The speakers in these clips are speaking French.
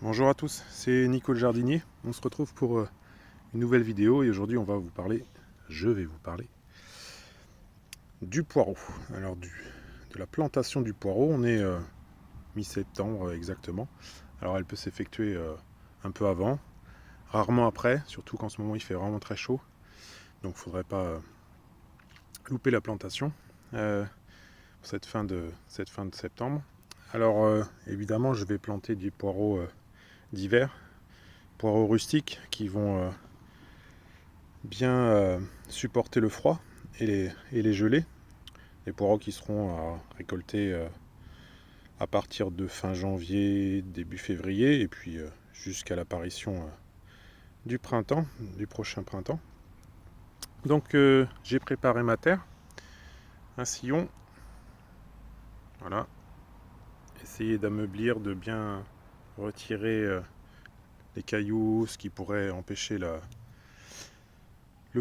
Bonjour à tous, c'est Nico le jardinier. On se retrouve pour une nouvelle vidéo et aujourd'hui je vais vous parler du poireau. Alors de la plantation du poireau, on est mi-septembre exactement. Alors elle peut s'effectuer un peu avant, rarement après, surtout qu'en ce moment il fait vraiment très chaud. Donc il ne faudrait pas louper la plantation pour cette fin de septembre. Alors évidemment je vais planter des poireaux d'hiver, poireaux rustiques qui vont bien supporter le froid et les gelées. Les poireaux qui seront à récolter à partir de fin janvier, début février, et puis jusqu'à l'apparition du printemps, du prochain printemps. Donc j'ai préparé ma terre, un sillon, voilà. Essayez d'ameublir, de bien retirer les cailloux, ce qui pourrait empêcher le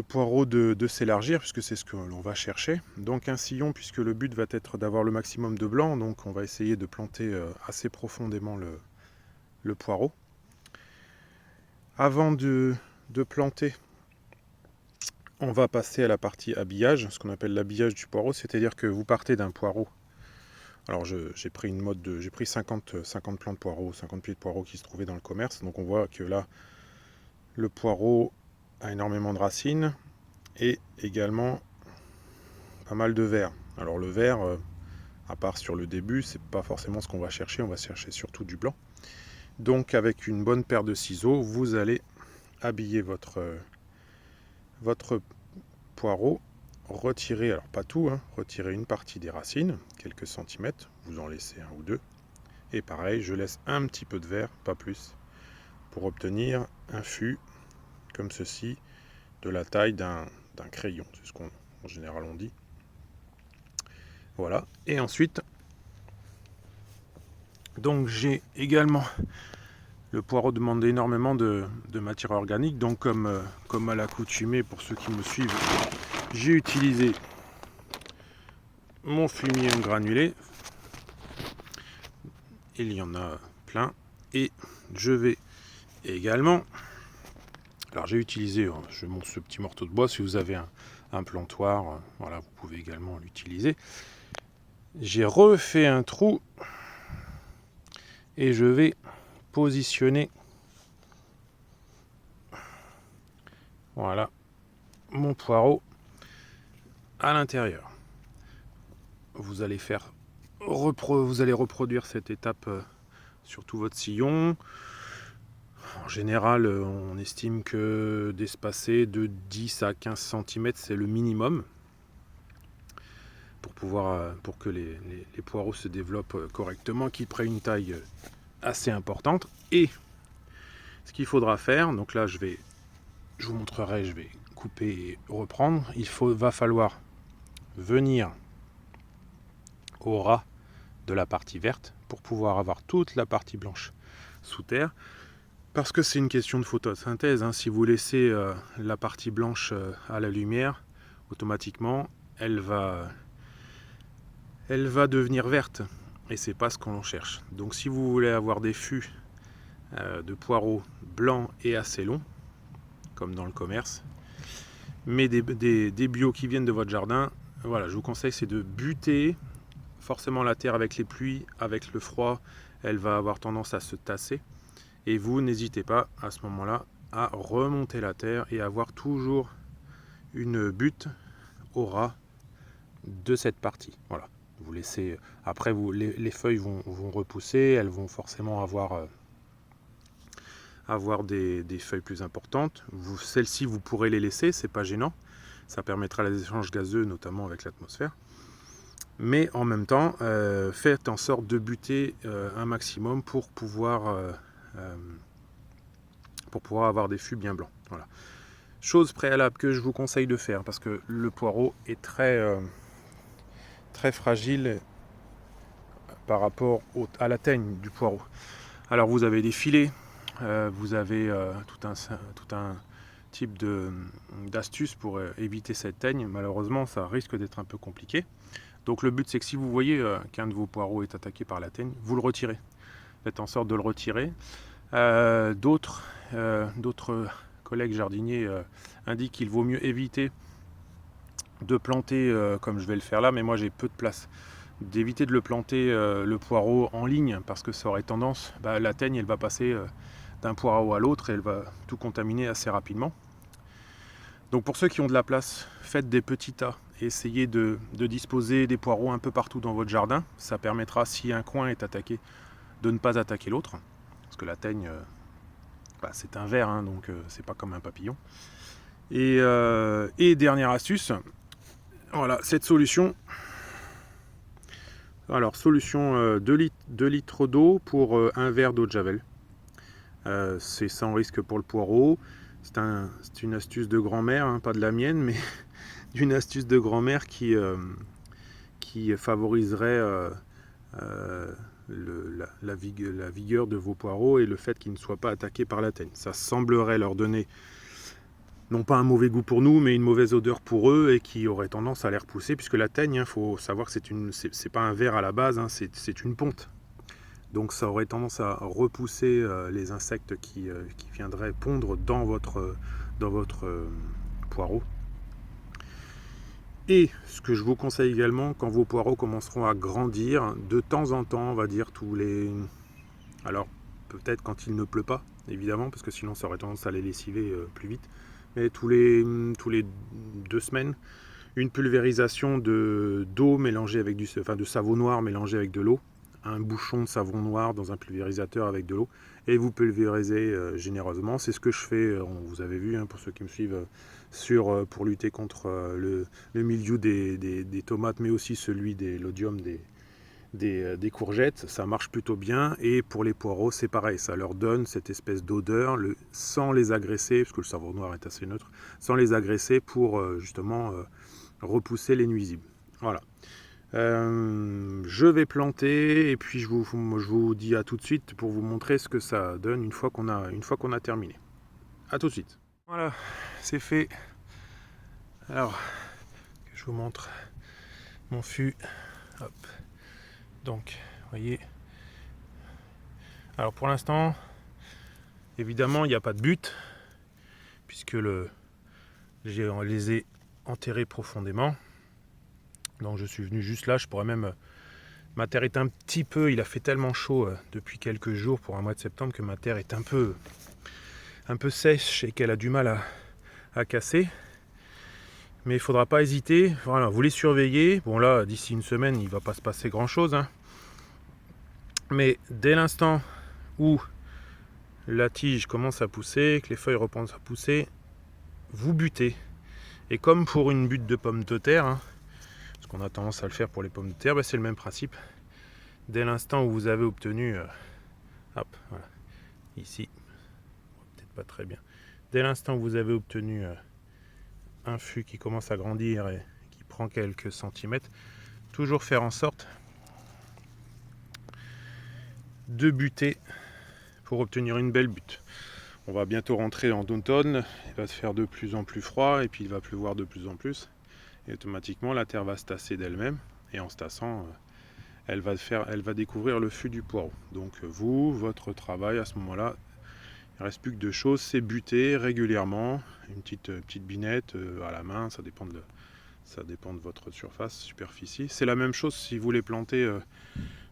poireau de s'élargir, puisque c'est ce que l'on va chercher. Donc un sillon, puisque le but va être d'avoir le maximum de blanc, donc on va essayer de planter assez profondément le poireau. Avant de planter, on va passer à la partie habillage, ce qu'on appelle l'habillage du poireau, c'est-à-dire que vous partez d'un poireau. Alors j'ai pris j'ai pris 50 plants de poireaux, 50 pieds de poireaux qui se trouvaient dans le commerce, donc on voit que là, le poireau a énormément de racines, et également pas mal de vers. Alors le vert, à part sur le début, c'est pas forcément ce qu'on va chercher, on va chercher surtout du blanc. Donc avec une bonne paire de ciseaux, vous allez habiller votre poireau, retirer, alors pas tout, retirer une partie des racines, quelques centimètres, vous en laissez un ou deux. Et pareil, je laisse un petit peu de vert, pas plus, pour obtenir un fût comme ceci, de la taille d'un crayon, c'est ce qu'en général on dit. Voilà, et ensuite, donc j'ai également, le poireau demande énormément de matière organique, donc comme à l'accoutumée pour ceux qui me suivent, j'ai utilisé mon fumier en granulé. Il y en a plein, et je vais également, alors j'ai utilisé, je monte ce petit morceau de bois, si vous avez un plantoir, voilà, vous pouvez également l'utiliser. J'ai refait un trou et je vais positionner, voilà, mon poireau à l'intérieur. Vous allez reproduire cette étape sur tout votre sillon. En général, on estime que d'espacer de 10 à 15 cm, c'est le minimum pour que les poireaux se développent correctement, qu'ils prennent une taille assez importante. Et ce qu'il faudra faire, donc là je vous montrerai, je vais couper et reprendre. Va falloir venir au ras de la partie verte pour pouvoir avoir toute la partie blanche sous terre. Parce que c'est une question de photosynthèse, si vous laissez la partie blanche à la lumière, automatiquement elle va devenir verte, et c'est pas ce qu'on cherche. Donc si vous voulez avoir des fûts de poireaux blancs et assez longs, comme dans le commerce, mais des bio qui viennent de votre jardin, voilà, je vous conseille, c'est de buter. Forcément la terre avec les pluies, avec le froid, elle va avoir tendance à se tasser. Et vous n'hésitez pas à ce moment-là à remonter la terre et avoir toujours une butte au ras de cette partie. Voilà. Vous laissez. Après, les feuilles vont repousser, elles vont forcément avoir des feuilles plus importantes. Celles-ci, vous pourrez les laisser, c'est pas gênant. Ça permettra les échanges gazeux, notamment avec l'atmosphère. Mais en même temps, faites en sorte de buter un maximum pour pouvoir avoir des fûts bien blancs. Voilà. Chose préalable que je vous conseille de faire, parce que le poireau est très fragile par rapport à la teigne du poireau. Alors vous avez des filets, vous avez tout un type d'astuces pour éviter cette teigne. Malheureusement, ça risque d'être un peu compliqué. Donc le but, c'est que si vous voyez qu'un de vos poireaux est attaqué par la teigne, vous le retirez. Faites en sorte de le retirer. D'autres collègues jardiniers indiquent qu'il vaut mieux éviter de planter comme je vais le faire là, mais moi j'ai peu de place, d'éviter de le planter le poireau en ligne, parce que ça aurait tendance, la teigne elle va passer d'un poireau à l'autre et elle va tout contaminer assez rapidement. Donc pour ceux qui ont de la place, faites des petits tas et essayez de disposer des poireaux un peu partout dans votre jardin. Ça permettra, si un coin est attaqué, de ne pas attaquer l'autre, parce que la teigne c'est un ver, hein, donc c'est pas comme un papillon. Et dernière astuce, voilà cette solution. Alors solution 2 litres d'eau pour un verre d'eau de javel. C'est sans risque pour le poireau. C'est une astuce de grand-mère, hein, pas de la mienne, mais d'une astuce de grand-mère qui favoriserait la vigueur de vos poireaux et le fait qu'ils ne soient pas attaqués par la teigne. Ça semblerait leur donner non pas un mauvais goût pour nous, mais une mauvaise odeur pour eux et qui aurait tendance à les repousser, puisque la teigne, il faut savoir que c'est pas un ver à la base, hein, c'est une ponte. Donc ça aurait tendance à repousser les insectes qui viendraient pondre dans votre poireau. Et ce que je vous conseille également, quand vos poireaux commenceront à grandir, de temps en temps, on va dire tous les... Alors peut-être quand il ne pleut pas, évidemment, parce que sinon ça aurait tendance à les lessiver plus vite, mais tous les 2 semaines, une pulvérisation d'eau mélangée avec de savon noir mélangé avec de l'eau, un bouchon de savon noir dans un pulvérisateur avec de l'eau, et vous pulvérisez généreusement. C'est ce que je fais, vous avez vu, hein, pour ceux qui me suivent, pour lutter contre le mildiou des tomates, mais aussi celui de l'odium des courgettes. Ça marche plutôt bien. Et pour les poireaux, c'est pareil, ça leur donne cette espèce d'odeur sans les agresser, parce que le savon noir est assez neutre, sans les agresser pour justement repousser les nuisibles. Voilà. Je vais planter et puis je vous dis à tout de suite pour vous montrer ce que ça donne une fois qu'on a terminé. À tout de suite. Voilà, c'est fait. Alors, je vous montre mon fût. Hop. Donc, vous voyez. Alors pour l'instant, évidemment, il n'y a pas de but, puisque je les ai enterrés profondément. Donc je suis venu juste là, je pourrais même... Ma terre est un petit peu... Il a fait tellement chaud depuis quelques jours pour un mois de septembre que ma terre est un peu sèche et qu'elle a du mal à casser. Mais il ne faudra pas hésiter. Voilà, vous les surveillez. Bon là, d'ici une semaine, il ne va pas se passer grand chose, hein. Mais dès l'instant où la tige commence à pousser, que les feuilles reprennent à pousser, vous butez. Et comme pour une butte de pommes de terre, hein, parce qu'on a tendance à le faire pour les pommes de terre, c'est le même principe. Dès l'instant où vous avez obtenu, hop, voilà, ici, peut-être pas très bien. Dès l'instant où vous avez obtenu un fût qui commence à grandir et qui prend quelques centimètres, toujours faire en sorte de buter pour obtenir une belle butte. On va bientôt rentrer en automne, il va se faire de plus en plus froid et puis il va pleuvoir de plus en plus. Et automatiquement la terre va se tasser d'elle-même et en se tassant, elle va découvrir le fût du poireau. Donc votre travail à ce moment-là, il ne reste plus que 2 choses, c'est buter régulièrement, une petite binette à la main, ça dépend de votre superficie. C'est la même chose si vous les plantez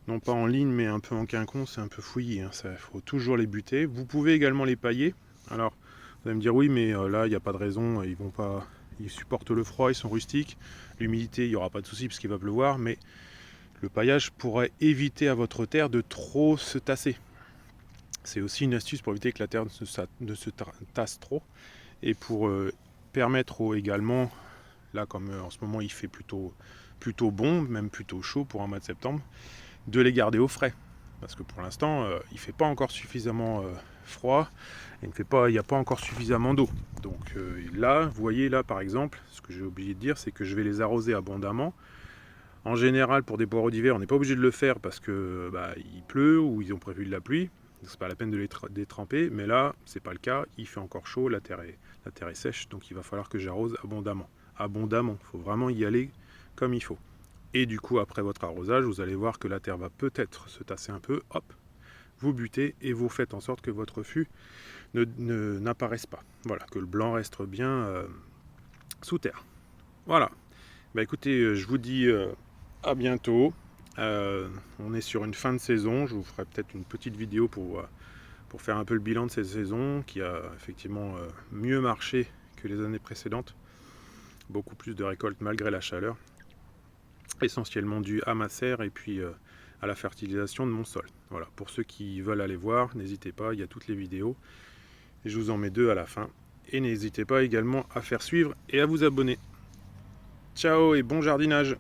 non pas en ligne mais un peu en quinconce, c'est un peu fouillis, hein, il faut toujours les buter. Vous pouvez également les pailler. Alors vous allez me dire oui, mais là il n'y a pas de raison, ils supportent le froid, ils sont rustiques, l'humidité il n'y aura pas de souci parce qu'il va pleuvoir, mais le paillage pourrait éviter à votre terre de trop se tasser. C'est aussi une astuce pour éviter que la terre ne se tasse trop et pour permettre également, là comme en ce moment il fait plutôt bon, même plutôt chaud pour un mois de septembre, de les garder au frais. Parce que pour l'instant, il ne fait pas encore suffisamment froid, et il n'y a pas encore suffisamment d'eau. Donc là, vous voyez là par exemple, ce que j'ai oublié de dire, c'est que je vais les arroser abondamment. En général, pour des poireaux d'hiver, on n'est pas obligé de le faire parce que il pleut ou ils ont prévu de la pluie. C'est pas la peine de les détremper, mais là, c'est pas le cas. Il fait encore chaud, la terre est sèche, donc il va falloir que j'arrose abondamment. Abondamment, il faut vraiment y aller comme il faut. Et du coup, après votre arrosage, vous allez voir que la terre va peut-être se tasser un peu. Hop, vous butez et vous faites en sorte que votre fût n'apparaisse pas. Voilà, que le blanc reste bien sous terre. Voilà. Bah écoutez, je vous dis à bientôt. On est sur une fin de saison. Je vous ferai peut-être une petite vidéo pour faire un peu le bilan de cette saison qui a effectivement mieux marché que les années précédentes. Beaucoup plus de récoltes malgré la chaleur. Essentiellement dû à ma serre et puis à la fertilisation de mon sol. Voilà, pour ceux qui veulent aller voir, n'hésitez pas, il y a toutes les vidéos. Et je vous en mets 2 à la fin. Et n'hésitez pas également à faire suivre et à vous abonner. Ciao et bon jardinage!